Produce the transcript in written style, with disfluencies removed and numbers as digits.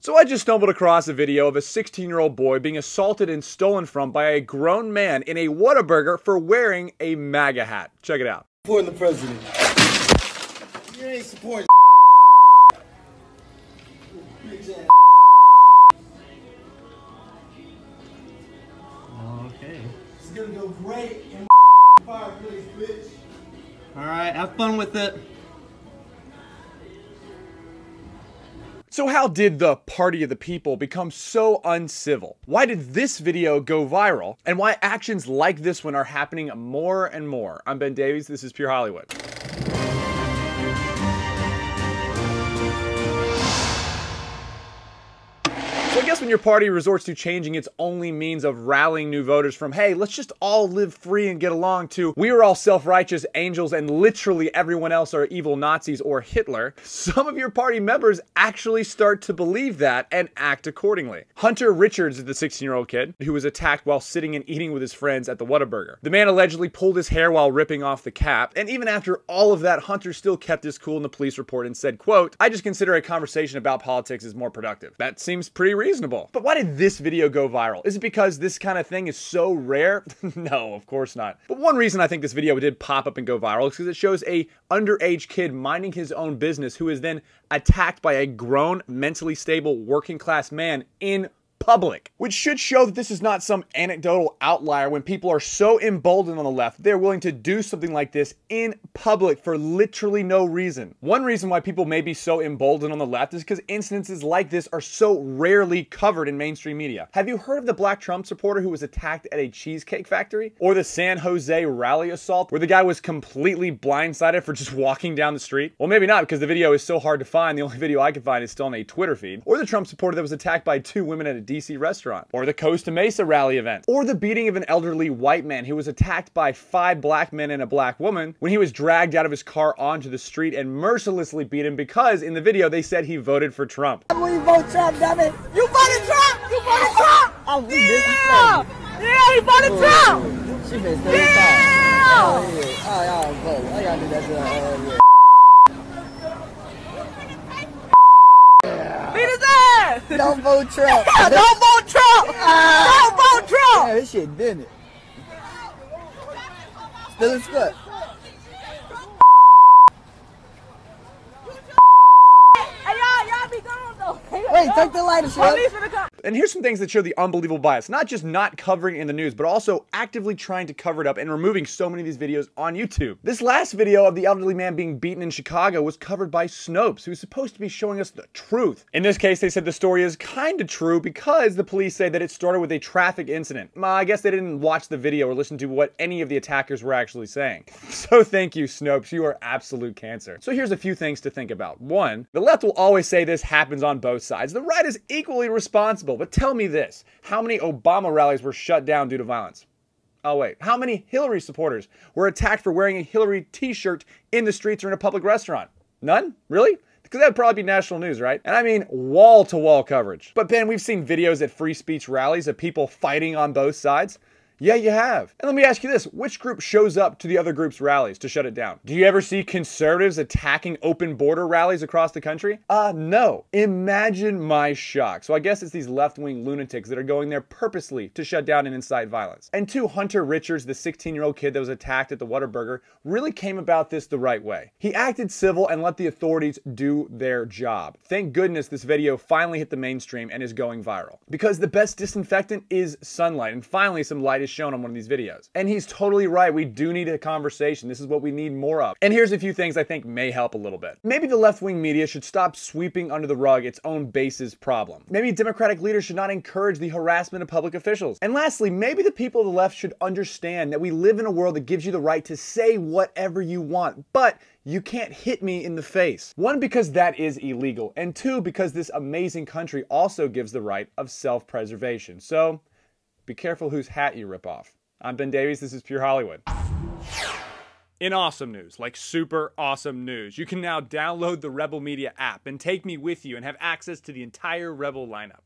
So I just stumbled across a video of a 16-year-old boy being assaulted and stolen from by a grown man in a Whataburger for wearing a MAGA hat. Check it out. Supporting the president. You ain't supporting. Okay. It's gonna go great in fireplace, bitch. Alright, have fun with it. So how did the party of the people become so uncivil? Why did this video go viral? And why actions like this one are happening more and more? I'm Ben Davies, this is Pure Hollywood. So I guess when your party resorts to changing its only means of rallying new voters from, hey, let's just all live free and get along, to we are all self-righteous angels and literally everyone else are evil Nazis or Hitler, some of your party members actually start to believe that and act accordingly. Hunter Richards is the 16-year-old kid who was attacked while sitting and eating with his friends at the Whataburger. The man allegedly pulled his hair while ripping off the cap, and even after all of that, Hunter still kept his cool in the police report and said, quote, "I just consider a conversation about politics is more productive." That seems pretty reasonable. But why did this video go viral? Is it because this kind of thing is so rare? No, of course not. But one reason I think this video did pop up and go viral is because it shows a underage kid minding his own business who is then attacked by a grown, mentally stable, working class man in public, which should show that this is not some anecdotal outlier when people are so emboldened on the left, they're willing to do something like this in public for literally no reason. One reason why people may be so emboldened on the left is because incidences like this are so rarely covered in mainstream media. Have you heard of the black Trump supporter who was attacked at a cheesecake factory? Or the San Jose rally assault where the guy was completely blindsided for just walking down the street? Well, maybe not, because the video is so hard to find. The only video I could find is still on a Twitter feed. Or the Trump supporter that was attacked by two women at a DC restaurant, or the Costa Mesa rally event, or the beating of an elderly white man who was attacked by 5 black men and a black woman when he was dragged out of his car onto the street and mercilessly beaten because in the video they said he voted for Trump. When you vote Trump, damn it. You voted Trump! You voted Trump! Oh, we yeah, he voted Trump! She been staying yeah! Oh, y'all vote. I gotta do that to her. Beat his ass! Don't vote Trump. Don't vote Trump! Don't vote Trump! Yeah, this shit did it. Still is good. Hey, y'all be gone though. Wait, take the lighter, shit. And here's some things that show the unbelievable bias. Not just not covering it in the news, but also actively trying to cover it up and removing so many of these videos on YouTube. This last video of the elderly man being beaten in Chicago was covered by Snopes, who's supposed to be showing us the truth. In this case, they said the story is kind of true because the police say that it started with a traffic incident. I guess they didn't watch the video or listen to what any of the attackers were actually saying. So thank you, Snopes. You are absolute cancer. So here's a few things to think about. One, the left will always say this happens on both sides. The right is equally responsible. But tell me this, how many Obama rallies were shut down due to violence? Oh wait, how many Hillary supporters were attacked for wearing a Hillary t-shirt in the streets or in a public restaurant? None? Really? Because that'd probably be national news, right? And I mean wall-to-wall coverage. But Ben, we've seen videos at free speech rallies of people fighting on both sides. Yeah, you have. And let me ask you this, which group shows up to the other group's rallies to shut it down? Do you ever see conservatives attacking open border rallies across the country? No. Imagine my shock. So I guess it's these left-wing lunatics that are going there purposely to shut down and incite violence. And two, Hunter Richards, the 16-year-old kid that was attacked at the Whataburger, really came about this the right way. He acted civil and let the authorities do their job. Thank goodness this video finally hit the mainstream and is going viral. Because the best disinfectant is sunlight, and finally some light is shown on one of these videos. And he's totally right, we do need a conversation. This is what we need more of. And here's a few things I think may help a little bit. Maybe the left-wing media should stop sweeping under the rug its own base's problem. Maybe Democratic leaders should not encourage the harassment of public officials. And lastly, maybe the people of the left should understand that we live in a world that gives you the right to say whatever you want, but you can't hit me in the face. One, because that is illegal, and two, because this amazing country also gives the right of self-preservation. So, be careful whose hat you rip off. I'm Ben Davies, this is Pure Hollywood. In awesome news, like super awesome news, you can now download the Rebel Media app and take me with you and have access to the entire Rebel lineup.